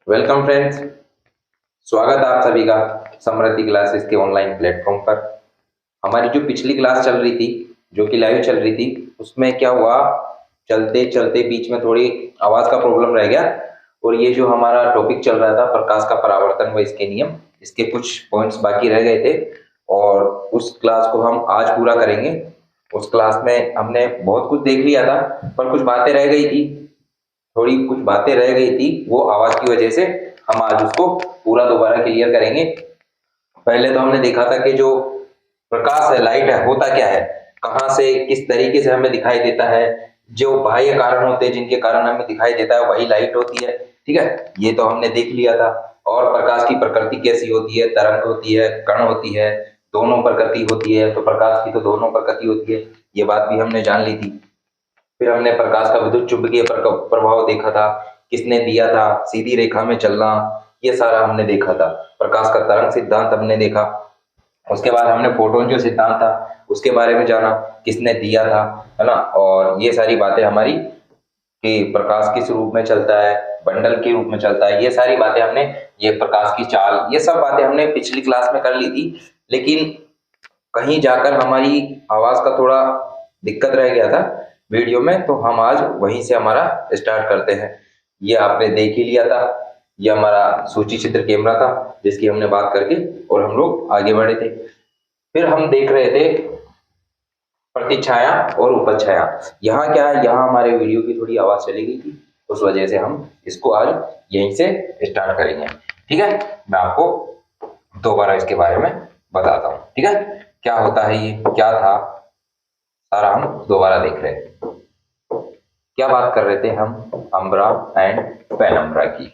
Welcome friends. स्वागत है आप सभी का समृद्धि क्लासेस के ऑनलाइन प्लेटफॉर्म पर। हमारी जो पिछली क्लास चल रही थी, जो कि लाइव चल रही थी, उसमें क्या हुआ, चलते चलते बीच में थोड़ी आवाज का प्रॉब्लम रह गया। और ये जो हमारा टॉपिक चल रहा था प्रकाश का परावर्तन व इसके नियम, इसके कुछ पॉइंट्स बाकी रह गए थे और उस क्लास को हम आज पूरा करेंगे। उस क्लास में हमने बहुत कुछ देख लिया था, पर कुछ बातें रह गई थी, थोड़ी कुछ बातें रह गई थी, वो आवाज की वजह से हम आज उसको पूरा दोबारा क्लियर करेंगे। पहले तो हमने देखा था कि जो प्रकाश है, लाइट है, होता क्या है, कहाँ से किस तरीके से हमें दिखाई देता है। जो बाह्य कारण होते हैं जिनके कारण हमें दिखाई देता है वही लाइट होती है। ठीक है, ये तो हमने देख लिया था। और प्रकाश की प्रकृति कैसी होती है, तरंग होती है, कण होती है, दोनों प्रकृति होती है। तो प्रकाश की तो दोनों प्रकृति होती है, ये बात भी हमने जान ली थी। फिर हमने प्रकाश का विद्युत चुंबकीय प्रभाव देखा था, किसने दिया था, सीधी रेखा में चलना, ये सारा हमने देखा था। प्रकाश का तरंग सिद्धांत हमने देखा। उसके बाद हमने फोटोन जो सिद्धांत था उसके बारे में जाना, किसने दिया था, है ना। और ये सारी बातें हमारी कि प्रकाश किस रूप में चलता है, बंडल के रूप में चलता है, ये सारी बातें हमने, ये प्रकाश की चाल, ये सब बातें हमने पिछली क्लास में कर ली थी। लेकिन कहीं जाकर हमारी आवाज का थोड़ा दिक्कत रह गया था वीडियो में, तो हम आज वहीं से हमारा स्टार्ट करते हैं। ये आपने देख ही लिया था, ये हमारा सूची चित्र कैमरा था जिसकी हमने बात करके और हम लोग आगे बढ़े थे। फिर हम देख रहे थे प्रतिछाया और उपछाया। यहाँ क्या है, यहाँ हमारे वीडियो की थोड़ी आवाज चली गई थी, उस वजह से हम इसको आज यहीं से स्टार्ट करेंगे। ठीक है, मैं आपको दोबारा इसके बारे में बताता हूँ। ठीक है, क्या होता है, ये क्या था, सारा हम दोबारा देख रहे हैं। क्या बात कर रहे थे हम, अम्ब्रा एंड पेनम्ब्रा की।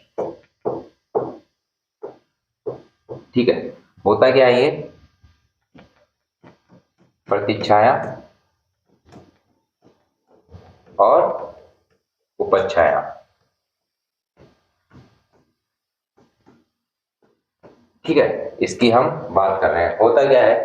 ठीक है, होता क्या है ये, प्रतिछाया और उपछाया। ठीक है, इसकी हम बात कर रहे हैं। होता क्या है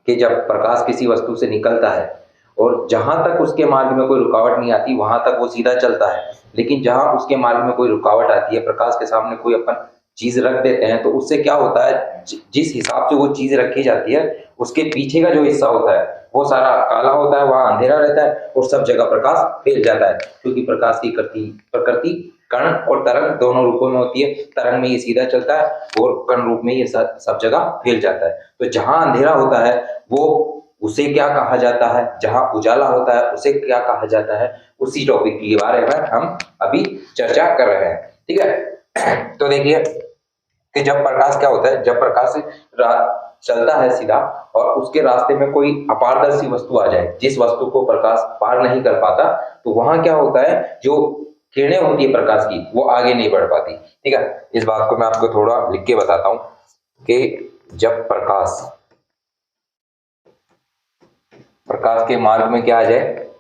कि जब प्रकाश किसी वस्तु से निकलता है और जहां तक उसके मार्ग में कोई रुकावट नहीं आती वहां तक वो सीधा चलता है, लेकिन जहां उसके मार्ग में कोई रुकावट आती है, प्रकाश के सामने कोई अपन चीज रख देते हैं, तो उससे क्या होता है, जिस हिसाब से वो चीज रखी जाती है उसके पीछे का जो हिस्सा होता है वो सारा काला होता है, वहां अंधेरा रहता है और सब जगह प्रकाश फैल जाता है। क्योंकि प्रकाश की प्रकृति कण और तरंग दोनों रूपों में होती है। तरंग में ये सीधा चलता है और कण रूप में ये सब जगह फैल जाता है। तो जहां अंधेरा होता है वो, उसे क्या कहा जाता है, जहां उजाला होता है उसे क्या कहा जाता है, उसी टॉपिक के बारे में हम अभी चर्चा कर रहे हैं। ठीक है, तो देखिए कि जब प्रकाश क्या होता है, जब प्रकाश चलता है सीधा और उसके रास्ते में कोई अपारदर्शी वस्तु आ जाए, जिस वस्तु को प्रकाश पार नहीं कर पाता, तो वहां क्या होता है, जो किरणें होती है प्रकाश की वो आगे नहीं बढ़ पाती। ठीक है, इस बात को मैं आपको थोड़ा लिख के बताता हूं कि जब प्रकाश प्रकाश के मार्ग में क्या आ जाए,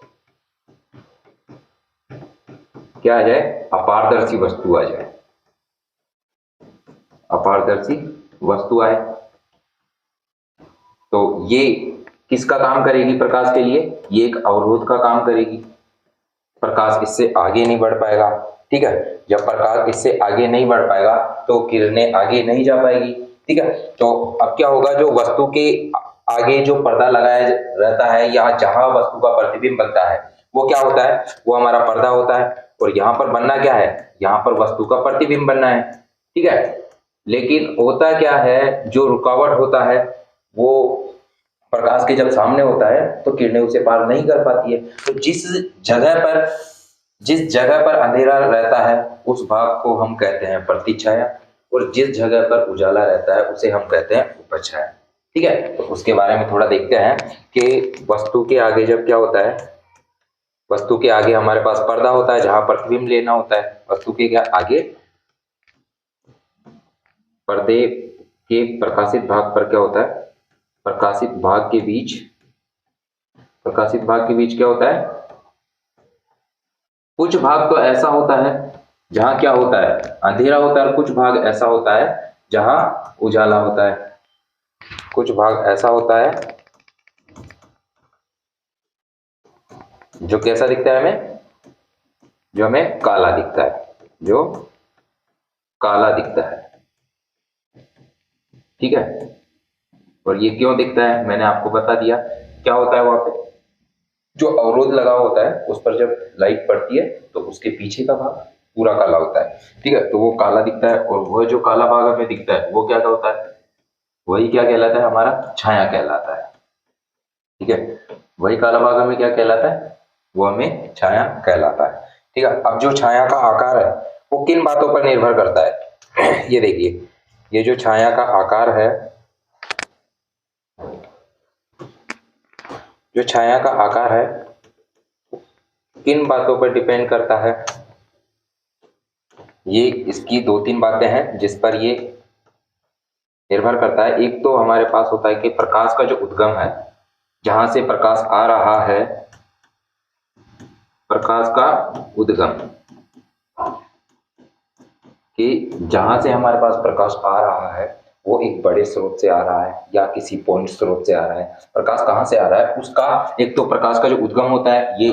क्या आ जाए, अपारदर्शी वस्तु आ जाए, अपारदर्शी वस्तु आए, तो ये किसका काम करेगी प्रकाश के लिए, ये एक अवरोध का काम करेगी। प्रकाश इससे आगे नहीं बढ़ पाएगा। ठीक है, जब प्रकाश इससे आगे नहीं बढ़ पाएगा तो किरणें आगे नहीं जा पाएगी। ठीक है, तो अब क्या होगा, जो वस्तु के आगे जो पर्दा लगाया रहता है या जहां वस्तु का प्रतिबिंब बनता है वो क्या होता है, वो हमारा पर्दा होता है। और यहाँ पर बनना क्या है, यहाँ पर वस्तु का प्रतिबिंब बनना है। ठीक है, लेकिन होता क्या है, जो रुकावट होता है वो प्रकाश के जब सामने होता है तो किरणें उसे पार नहीं कर पाती है। तो जिस जगह पर अंधेरा रहता है उस भाग को हम कहते हैं प्रतिछाया, और जिस जगह पर उजाला रहता है उसे हम कहते हैं उपछाया। ठीक है, तो उसके बारे में थोड़ा देखते हैं कि वस्तु के आगे जब क्या होता है, वस्तु के आगे हमारे पास पर्दा होता है जहां प्रतिबिंब लेना होता है। वस्तु के क्या आगे पर्दे के प्रकाशित भाग पर क्या होता है, प्रकाशित भाग के बीच, प्रकाशित भाग के बीच क्या होता है, कुछ भाग तो ऐसा होता है जहां क्या होता है, अंधेरा होता है, और कुछ भाग ऐसा होता है जहां उजाला होता है। कुछ भाग ऐसा होता है जो कैसा दिखता है हमें, जो हमें काला दिखता है, जो काला दिखता है, ठीक है। और ये क्यों दिखता है मैंने आपको बता दिया। क्या होता है वहां पे जो अवरोध लगा होता है उस पर जब लाइट पड़ती है तो उसके पीछे का भाग पूरा काला होता है, ठीक है। तो वो काला दिखता है और वह जो काला भाग हमें दिखता है वो क्या होता है, वही क्या कहलाता है, हमारा छाया कहलाता है, ठीक है। वही काला भाग हमें क्या कहलाता है, वो हमें छाया कहलाता है, ठीक है। अब जो छाया का आकार है वो किन बातों पर निर्भर करता है ये देखिए, ये जो छाया का आकार है, जो छाया का आकार है किन बातों पर डिपेंड करता है, ये इसकी दो तीन बातें हैं जिस पर ये निर्भर करता है। एक तो हमारे पास होता है कि प्रकाश का जो उद्गम है, जहां से प्रकाश आ रहा है, प्रकाश का उद्गम, कि जहां से हमारे पास प्रकाश आ रहा है वो एक बड़े स्रोत से आ रहा है या किसी पॉइंट स्रोत से आ रहा है। प्रकाश कहाँ से आ रहा है उसका एक तो प्रकाश का जो उद्गम होता है,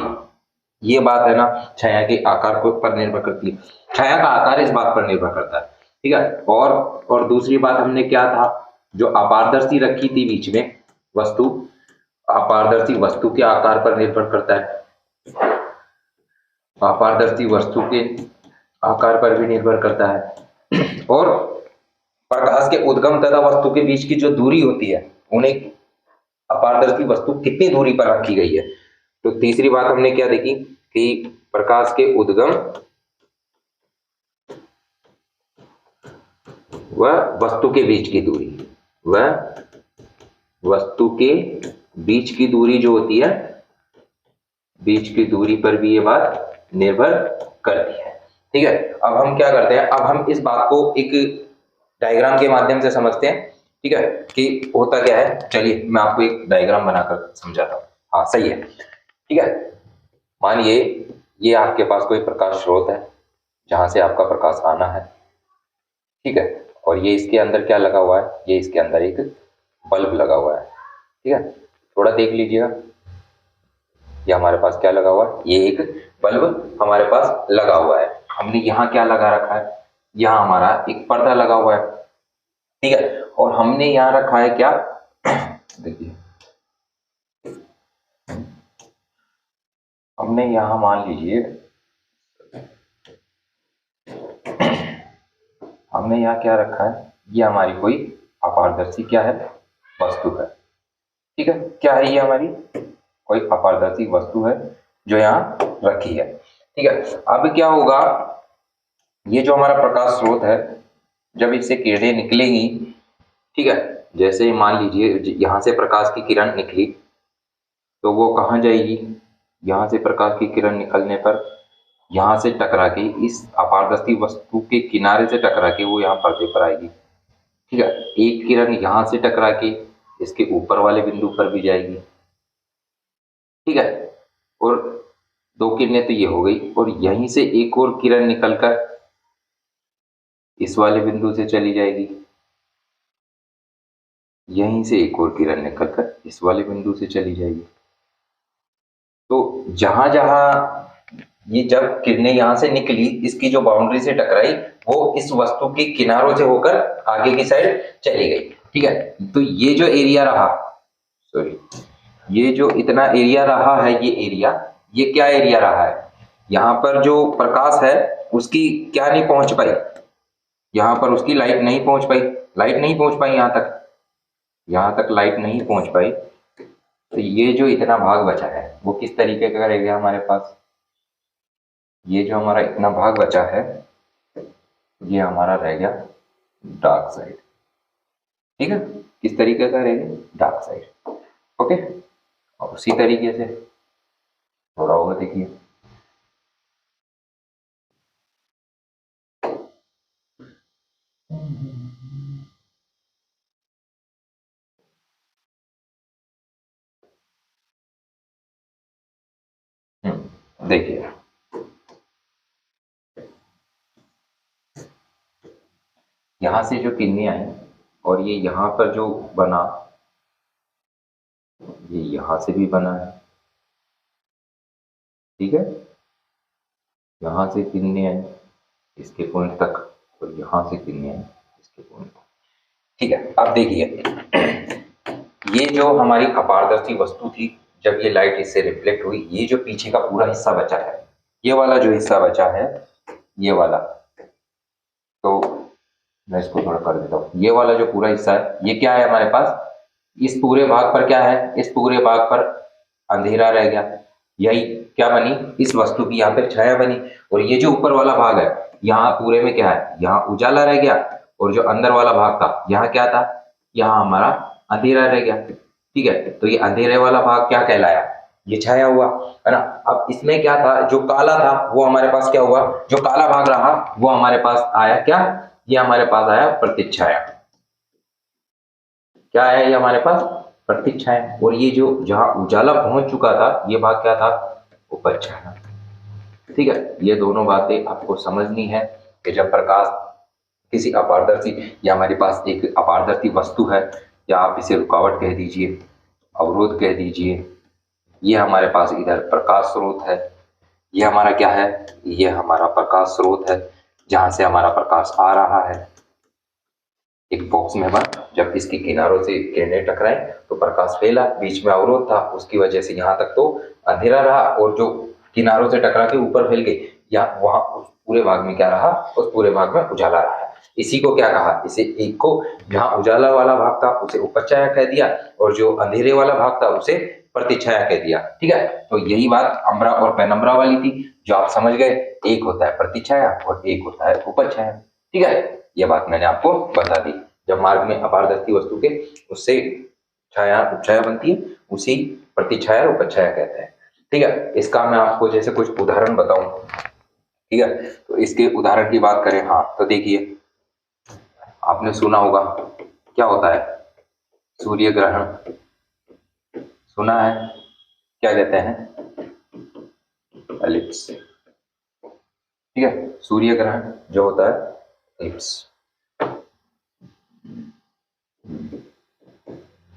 ये बात है ना, छाया के आकार को पर निर्भर करती है, छाया का आकार इस बात पर निर्भर करता है, ठीक है। और दूसरी बात हमने क्या था, जो अपारदर्शी रखी थी बीच में वस्तु, अपारदर्शी वस्तु के आकार पर निर्भर करता है, अपारदर्शी वस्तु के आकार पर भी निर्भर करता है। और प्रकाश के उद्गम तथा वस्तु के बीच की जो दूरी होती है, उन्हें अपारदर्शी वस्तु कितनी दूरी पर रखी गई है। तो तीसरी बात हमने क्या देखी कि प्रकाश के उद्गम व वस्तु के बीच की दूरी, वह वस्तु के बीच की दूरी जो होती है, बीच की दूरी पर भी ये बात निर्भर करती है, ठीक है। अब हम क्या करते हैं, अब हम इस बात को एक डायग्राम के माध्यम से समझते हैं, ठीक है, कि होता क्या है। चलिए मैं आपको एक डायग्राम बनाकर समझाता हूँ। हाँ सही है, ठीक है। मानिए ये आपके पास कोई प्रकाश स्रोत है जहां से आपका प्रकाश आना है, ठीक है। और ये इसके अंदर क्या लगा हुआ है, ये इसके अंदर एक बल्ब लगा हुआ है, ठीक है। थोड़ा देख लीजिएगा, ये हमारे पास क्या लगा हुआ है, ये एक बल्ब हमारे पास लगा हुआ है। हमने यहाँ क्या लगा रखा है, यहाँ हमारा एक पर्दा लगा हुआ है, ठीक है। और हमने यहाँ रखा है क्या, देखिए हमने यहाँ मान लीजिए, हमने यहाँ क्या रखा है, ये हमारी कोई अपारदर्शी क्या है, वस्तु है, ठीक है। क्या है ये, हमारी कोई अपारदर्शी वस्तु है जो यहाँ रखी है, ठीक है। अब क्या होगा, ये जो हमारा प्रकाश स्रोत है, जब इससे किरणें निकलेंगी, ठीक है, जैसे मान लीजिए यहाँ से प्रकाश की किरण निकली तो वो कहाँ जाएगी, यहाँ से प्रकाश की किरण निकलने पर यहाँ से टकरा के इस अपारदर्शी वस्तु के किनारे से टकरा के वो यहाँ पर्दे पर आएगी, ठीक है। एक किरण यहाँ से टकरा के इसके ऊपर वाले बिंदु पर भी जाएगी, ठीक है। और दो किरणें तो ये हो गई, और यहीं से एक और किरण निकलकर इस वाले बिंदु से चली जाएगी, यहीं से एक और किरण निकलकर इस वाले बिंदु से चली जाएगी। तो जहां जहां ये जब किरणें यहां से निकली, इसकी जो बाउंड्री से टकराई वो इस वस्तु के किनारों से होकर आगे की साइड चली गई, ठीक है। तो ये जो एरिया रहा, सॉरी, ये जो इतना एरिया रहा है, ये एरिया, ये क्या एरिया रहा है, यहाँ पर जो प्रकाश है उसकी क्या नहीं पहुंच पाई, यहाँ पर उसकी लाइट नहीं पहुंच पाई, लाइट नहीं पहुंच पाई यहाँ तक, यहाँ तक लाइट नहीं पहुंच पाई। तो ये जो इतना भाग बचा है वो किस तरीके का रहेगा हमारे पास, ये जो हमारा इतना भाग बचा है ये हमारा रह गया डार्क साइड, ठीक है। किस तरीके का रहेगा, डार्क साइड, ओके। और उसी तरीके से थोड़ा और देखिए, देखिए यहाँ से जो किरणें आई और ये यहाँ पर जो बना, ये यहाँ से भी बना है, ठीक है। यहाँ से किरणें आई इसके पॉइंट तक और यहाँ से किरणें इसके कोण पर। ठीक है, अब देखिए ये जो हमारी अपारदर्शी वस्तु थी, जब ये लाइट इससे रिफ्लेक्ट हुई, ये जो पीछे का पूरा हिस्सा बचा है, ये वाला जो हिस्सा बचा है, ये वाला, तो मैं इसको थोड़ा कर देता हूँ। ये वाला जो पूरा हिस्सा है, ये क्या है हमारे पास, इस पूरे भाग पर क्या है, इस पूरे भाग पर अंधेरा रह गया। यही क्या बनी, इस वस्तु की यहाँ पे छाया बनी। और ये जो ऊपर वाला भाग है, यहाँ पूरे में क्या है, यहाँ उजाला रह गया। और जो अंदर वाला भाग था, यहाँ क्या था, यहाँ हमारा अंधेरा रह गया। ठीक है, तो ये अंधेरे वाला भाग क्या कहलाया, ये छाया हुआ, है ना। अब इसमें क्या था, जो काला था वो हमारे पास क्या हुआ, जो काला भाग रहा वो हमारे पास आया क्या, ये हमारे पास आया प्रतिच्छाया। क्या आया ये हमारे पास, प्रतिच्छाया। और ये जो जहां उजाला पहुंच चुका था, ये भाग क्या था, उपछाया। ठीक है, ये दोनों बातें आपको समझनी है कि जब प्रकाश किसी अपारदर्शी, या हमारे पास एक अपारदर्शी वस्तु है, या आप इसे रुकावट कह दीजिए, अवरोध कह दीजिए, ये हमारे पास इधर प्रकाश स्रोत है, ये हमारा क्या है, ये हमारा प्रकाश स्रोत है, जहां से हमारा प्रकाश आ रहा है। एक बॉक्स में बंद, जब इसके किनारों से किरणें टकराई तो प्रकाश फैला, बीच में अवरोध था, उसकी वजह से यहाँ तक तो अंधेरा रहा, और जो किनारों से टकरा के ऊपर फैल गई, या वहां उस पूरे भाग में क्या रहा, उस पूरे भाग में उजाला रहा। इसी को क्या कहा, इसे एक को, जहां उजाला वाला भाग था उसे उपछाया कह दिया, और जो अंधेरे वाला भाग था उसे प्रतिछाया कह दिया। ठीक है, तो यही बात अम्बरा और पेनम्बरा वाली थी, जो आप समझ गए। एक होता है प्रतिछाया और एक होता है उपछाया। ठीक है, ये बात मैंने आपको बता दी। जब मार्ग में अपारदर्शी वस्तु के उससे छाया उपछाया बनती है, उसी प्रतिछाया और उपछाया कहते हैं। ठीक है, इसका मैं आपको जैसे कुछ उदाहरण बताऊं। ठीक है, तो इसके उदाहरण की बात करें, हाँ तो देखिए, आपने सुना होगा क्या होता है, सूर्य ग्रहण सुना है, क्या कहते हैं, एलिप्स। ठीक है, सूर्य ग्रहण जो होता है एलिप्स।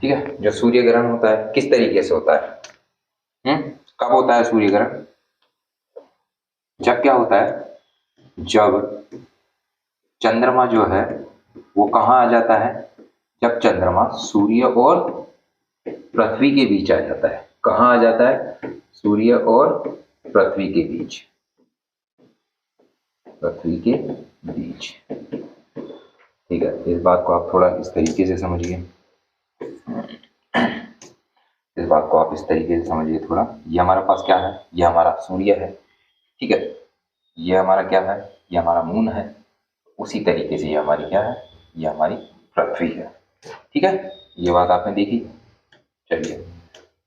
ठीक है, जो सूर्य ग्रहण होता है किस तरीके से होता है, कब होता है सूर्य ग्रहण, जब क्या होता है, जब चंद्रमा जो है वो कहाँ आ जाता है, जब चंद्रमा सूर्य और पृथ्वी के बीच आ जाता है। कहाँ आ जाता है, सूर्य और पृथ्वी के बीच, पृथ्वी के बीच। ठीक है, इस बात को आप थोड़ा इस तरीके से समझिए, इस बात को आप इस तरीके से समझिए थोड़ा। ये हमारे पास क्या है, ये हमारा सूर्य है। ठीक है, ये हमारा क्या है, ये हमारा मून है। उसी तरीके से ये हमारी क्या है, ये हमारी पृथ्वी है। ठीक है, ये बात आपने देखी। चलिए,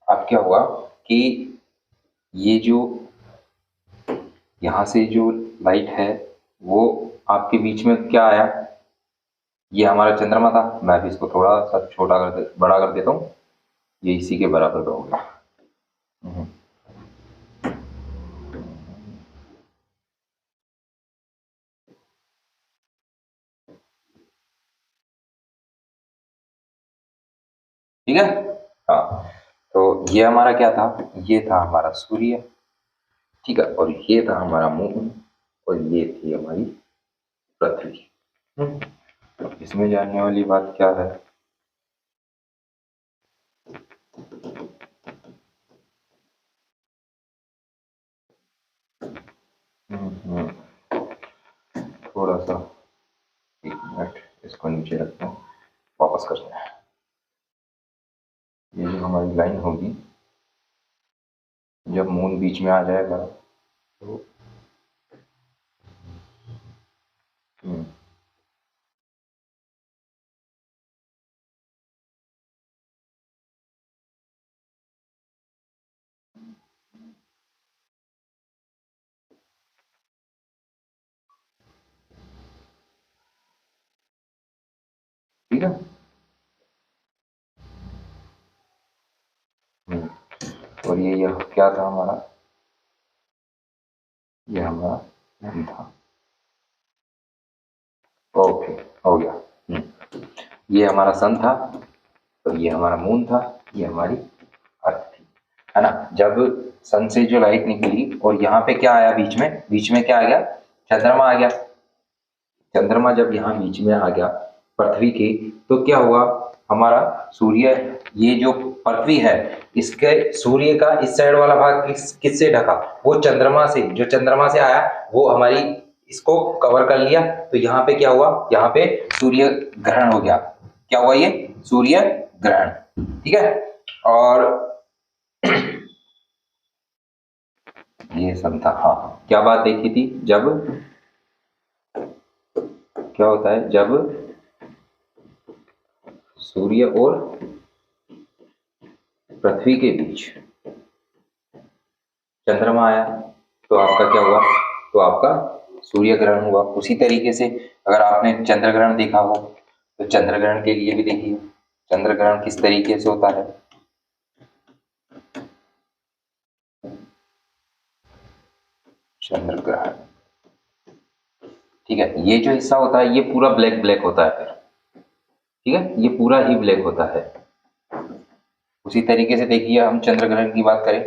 अब क्या हुआ कि ये जो यहाँ से जो लाइट है वो आपके बीच में क्या आया, ये हमारा चंद्रमा था। मैं भी इसको थोड़ा सा छोटा बड़ा कर देता हूँ, ये इसी के बराबर का होगा। ठीक है, हाँ, तो ये हमारा क्या था, ये था हमारा सूर्य। ठीक है, और ये था हमारा मून, और ये थी हमारी पृथ्वी। इसमें जानने वाली बात क्या है, थोड़ा सा, एक मिनट इसको नीचे रखते हैं, वापस करते हैं। ये जो हमारी लाइन होगी, जब मून बीच में आ जाएगा तो ठीक है। और ये क्या था हमारा, ये हमारा मून था। ओके, हो गया। ये हमारा सन था, और ये हमारा मून था, ये हमारी अर्थ थी, है ना। जब सन से जो लाइट निकली और यहाँ पे क्या आया बीच में, बीच में क्या आ गया, चंद्रमा आ गया। चंद्रमा जब यहाँ बीच में आ गया पृथ्वी के, तो क्या हुआ, हमारा सूर्य, ये जो पृथ्वी है, इसके सूर्य का इस साइड वाला भाग किससे ढका, वो चंद्रमा से, जो चंद्रमा से आया वो हमारी इसको कवर कर लिया। तो यहाँ पे क्या हुआ, यहाँ पे सूर्य ग्रहण हो गया। क्या हुआ, ये सूर्य ग्रहण। ठीक है, और ये सब था। हाँ, क्या बात देखी थी, जब क्या होता है, जब सूर्य और पृथ्वी के बीच चंद्रमा आया तो आपका क्या हुआ, तो आपका सूर्य ग्रहण हुआ। उसी तरीके से अगर आपने चंद्र ग्रहण देखा हो तो चंद्र ग्रहण के लिए भी देखिए चंद्र ग्रहण किस तरीके से होता है। चंद्र ग्रहण, ठीक है, ये जो हिस्सा होता है ये पूरा ब्लैक ब्लैक होता है फिर, ठीक है, ये पूरा ही ब्लैक होता है। उसी तरीके से देखिए, हम चंद्र ग्रहण की बात करें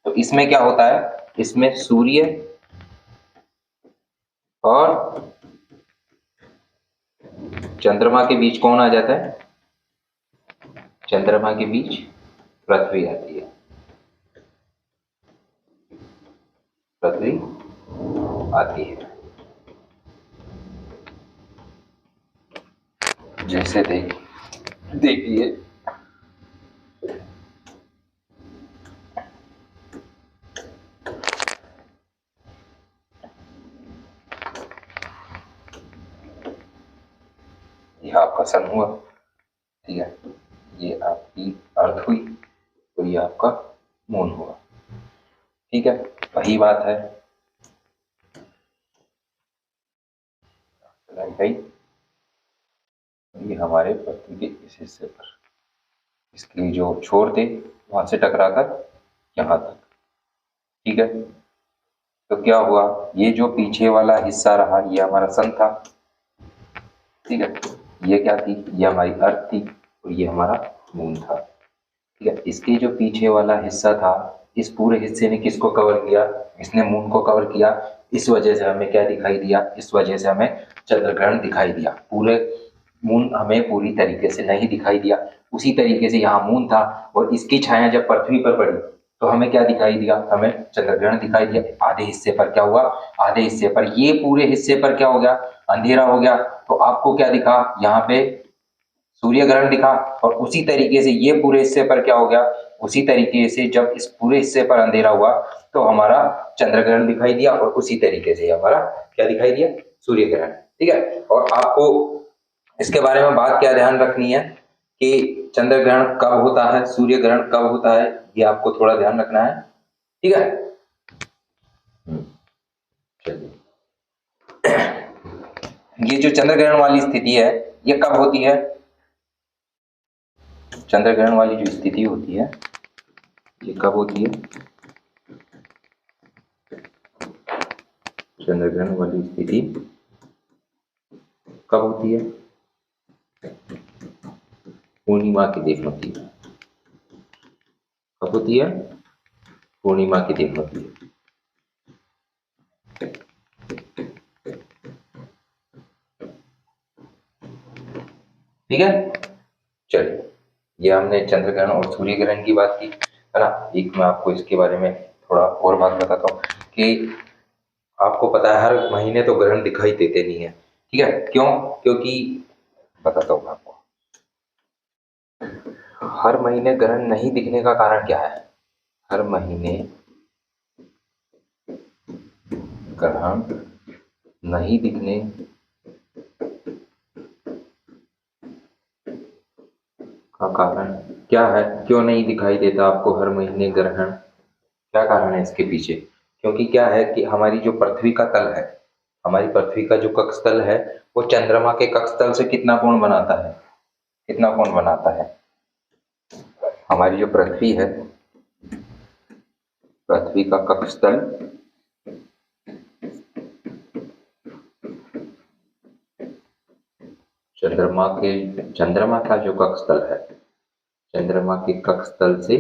तो इसमें क्या होता है, इसमें सूर्य और चंद्रमा के बीच कौन आ जाता है, चंद्रमा के बीच पृथ्वी आती है, पृथ्वी आती है। जैसे देखिए ये आपका सन हुआ, ठीक है, ये आपकी अर्थ हुई और ये आपका मून हुआ। ठीक है, वही बात है भाई, ये हमारे पृथ्वी के इस हिस्से पर, इसके जो छोर थे वहां से टकराकर यहाँ तक। ठीक है, तो क्या हुआ, ये जो पीछे वाला हिस्सा रहा ये हमारा सन था। ठीक है, ये क्या थी, ये हमारी अर्थ थी और ये हमारा मून था। ठीक है, इसके जो पीछे वाला हिस्सा था, इस पूरे हिस्से ने किसको कवर किया, इसने मून को कवर किया। इस वजह से हमें क्या दिखाई दिया, इस वजह से हमें चंद्र ग्रहण दिखाई दिया। पूरे मून हमें पूरी तरीके से नहीं दिखाई दिया। उसी तरीके से यहाँ मून था और इसकी छाया जब पृथ्वी पर पड़ी तो हमें क्या दिखाई दिया, हमें चंद्र ग्रहण दिखाई दिया। आधे हिस्से पर क्या हुआ, आधे हिस्से पर, ये पूरे हिस्से पर क्या हो गया, अंधेरा हो गया। तो आपको क्या दिखा, यहाँ पे सूर्य ग्रहण दिखा। और उसी तरीके से ये पूरे हिस्से पर क्या हो गया, उसी तरीके से जब इस पूरे हिस्से पर अंधेरा हुआ तो हमारा चंद्र ग्रहण दिखाई दिया और उसी तरीके से हमारा क्या दिखाई दिया, सूर्य ग्रहण। ठीक है, और आपको इसके बारे में बात क्या ध्यान रखनी है कि चंद्र ग्रहण कब होता है, सूर्य ग्रहण कब होता है, ये आपको थोड़ा ध्यान रखना है। ठीक है, चलिए, ये जो चंद्र ग्रहण वाली स्थिति है ये कब होती है, चंद्र ग्रहण वाली जो स्थिति होती है ये कब होती है, चंद्र ग्रहण वाली स्थिति कब होती है, पूर्णिमा के दिन होती है। कब होती है, पूर्णिमा के दिन होती है। ठीक है, चलिए, ये हमने चंद्र ग्रहण और सूर्य ग्रहण की बात की, है ना। एक मैं आपको इसके बारे में थोड़ा और बात बताता हूँ कि आपको पता है हर महीने तो ग्रहण दिखाई देते नहीं है। ठीक है, क्यों, क्योंकि बताता हूँ आपको, हर महीने ग्रहण नहीं दिखने का कारण क्या है, हर महीने ग्रहण नहीं दिखने का कारण क्या है, क्यों नहीं दिखाई देता आपको हर महीने ग्रहण, क्या कारण है इसके पीछे। क्योंकि क्या है कि हमारी जो पृथ्वी का तल है, हमारी पृथ्वी का जो कक्ष तल है वो चंद्रमा के कक्ष तल से कितना कोण बनाता है, कितना कोण बनाता है, हमारी जो पृथ्वी है, पृथ्वी का कक्ष तल चंद्रमा का जो कक्ष तल है, चंद्रमा के कक्ष तल से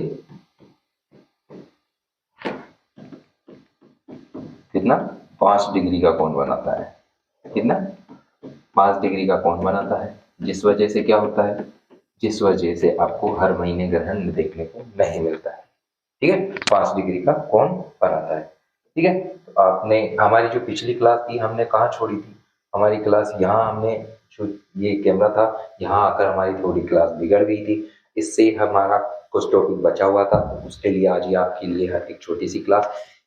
कितना, 5 डिग्री का कोण बनाता है। कितना, 5 डिग्री का कोण बनाता है, जिस वजह से क्या होता है, जिस वजह से आपको हर महीने ग्रहण देखने को नहीं मिलता है। ठीक है, 5 डिग्री का कोण बनाता है। ठीक है, तो आपने हमारी जो पिछली क्लास थी हमने कहाँ छोड़ी थी, हमारी क्लास यहाँ हमने जो ये कैमरा था यहाँ आकर हमारी थोड़ी क्लास बिगड़ गई थी, इससे हमारा कुछ टॉपिक बचा हुआ था, तो उसके लिए आज ये आपके लिए है एक छोटी सी क्लास।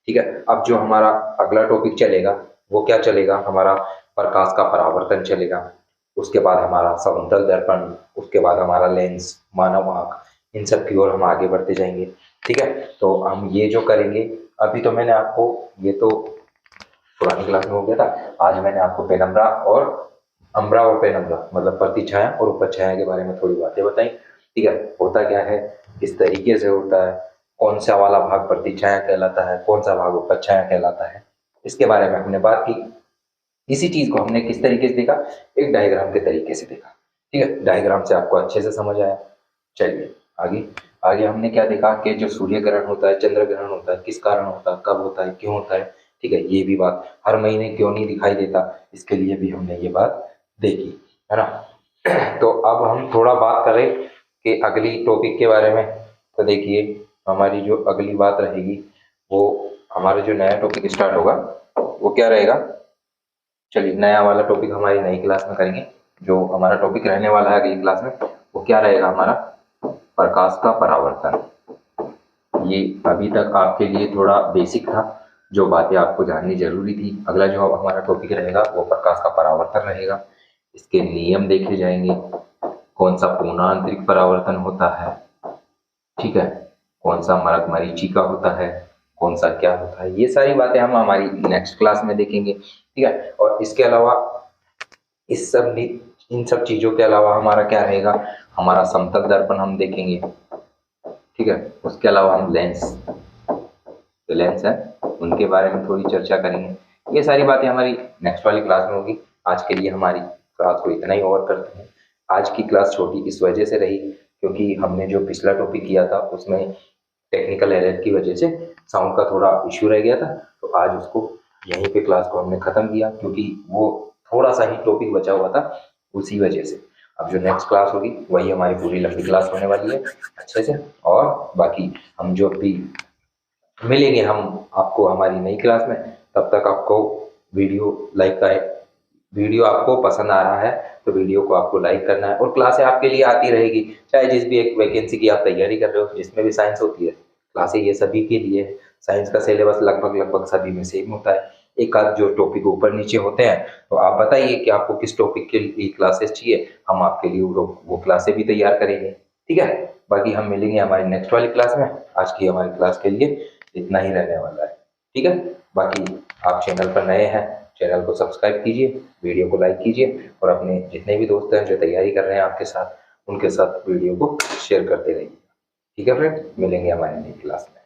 ठीक है, अब जो हमारा अगला टॉपिक चलेगा वो क्या चलेगा, हमारा प्रकाश का परावर्तन चलेगा, उसके बाद हमारा समतल दर्पण, उसके बाद हमारा लेंस, मानव आंख, इन सब की ओर हम आगे बढ़ते जाएंगे। ठीक है, तो हम ये जो करेंगे, अभी तो मैंने आपको, ये तो पुरानी क्लास में हो गया था, आज मैंने आपको पेनम्ब्रा और अम्ब्रा और पेनम्ब्रा मतलब प्रतिछाया और उपछाया के बारे में थोड़ी बातें बताई। ठीक है, होता क्या है, किस तरीके से होता है, कौन सा वाला भाग प्रतिछाया कहलाता है, कौन सा भाग उपछाया कहलाता है, इसके बारे में हमने बात की। इसी चीज को हमने किस तरीके से देखा, एक डायग्राम के तरीके से देखा। ठीक है, डायग्राम से आपको अच्छे से समझ आया। चलिए आगे, आगे हमने क्या देखा कि जो सूर्य ग्रहण होता है, चंद्र ग्रहण होता है, किस कारण होता है, कब होता है, क्यों होता है। ठीक है, ये भी बात, हर महीने क्यों नहीं दिखाई देता, इसके लिए भी हमने ये बात देखी, है ना। तो अब हम थोड़ा बात करें कि अगली टॉपिक के बारे में। तो देखिए, हमारी जो अगली बात रहेगी वो, हमारा जो नया टॉपिक स्टार्ट होगा वो क्या रहेगा। चलिए, नया वाला टॉपिक हमारी नई क्लास में करेंगे। जो हमारा टॉपिक रहने वाला है अगली क्लास में वो क्या रहेगा, हमारा प्रकाश का परावर्तन। ये अभी तक आपके लिए थोड़ा बेसिक था, जो बातें आपको जाननी जरूरी थी। अगला जो हमारा टॉपिक रहेगा वो प्रकाश का परावर्तन रहेगा। इसके नियम देखे जाएंगे, कौन सा पूर्णांतरिक परावर्तन होता है, ठीक है, कौन सा मरक मरीची का होता है, कौन सा क्या होता है, ये सारी बातें हम हमारी नेक्स्ट क्लास में देखेंगे। ठीक है, और इसके अलावा इन सब चीजों के अलावा हमारा क्या रहेगा, हमारा समतल दर्पण हम देखेंगे। ठीक है, उसके अलावा हम जो लेंस है उनके बारे में थोड़ी चर्चा करेंगे। ये सारी बातें हमारी नेक्स्ट वाली क्लास में होगी। आज के लिए हमारी क्लास को इतना ही ओवर करते हैं। आज की क्लास छोटी इस वजह से रही क्योंकि हमने जो पिछला टॉपिक किया था उसमें टेक्निकल एरर की वजह से साउंड का थोड़ा इश्यू रह गया था, तो आज उसको यहीं पे क्लास को हमने ख़त्म किया क्योंकि वो थोड़ा सा ही टॉपिक बचा हुआ था उसी वजह से। अब जो नेक्स्ट क्लास होगी वही हमारी पूरी लंबी क्लास होने वाली है अच्छे से। और बाकी हम जो भी मिलेंगे हम आपको हमारी नई क्लास में, तब तक आपको वीडियो आपको पसंद आ रहा है तो वीडियो को आपको लाइक करना है। और क्लासें आपके लिए आती रहेगी, चाहे जिस भी एक वैकेंसी की आप तैयारी कर रहे हो जिसमें भी साइंस होती है, क्लासें ये सभी के लिए है। साइंस का सिलेबस लगभग सभी में सेम होता है, एक आध जो टॉपिक ऊपर नीचे होते हैं। तो आप बताइए कि आपको किस टॉपिक के लिए क्लासेस चाहिए, हम आपके लिए वो क्लासें भी तैयार करेंगे। ठीक है, बाकी हम मिलेंगे हमारी नेक्स्ट वाली क्लास में। आज की हमारी क्लास के लिए इतना ही रहने वाला है। ठीक है, बाकी आप चैनल पर नए हैं, चैनल को सब्सक्राइब कीजिए, वीडियो को लाइक कीजिए और अपने जितने भी दोस्त हैं जो तैयारी कर रहे हैं आपके साथ, उनके साथ वीडियो को शेयर करते रहिए। ठीक है फ्रेंड्स, मिलेंगे हमारी नई क्लास में।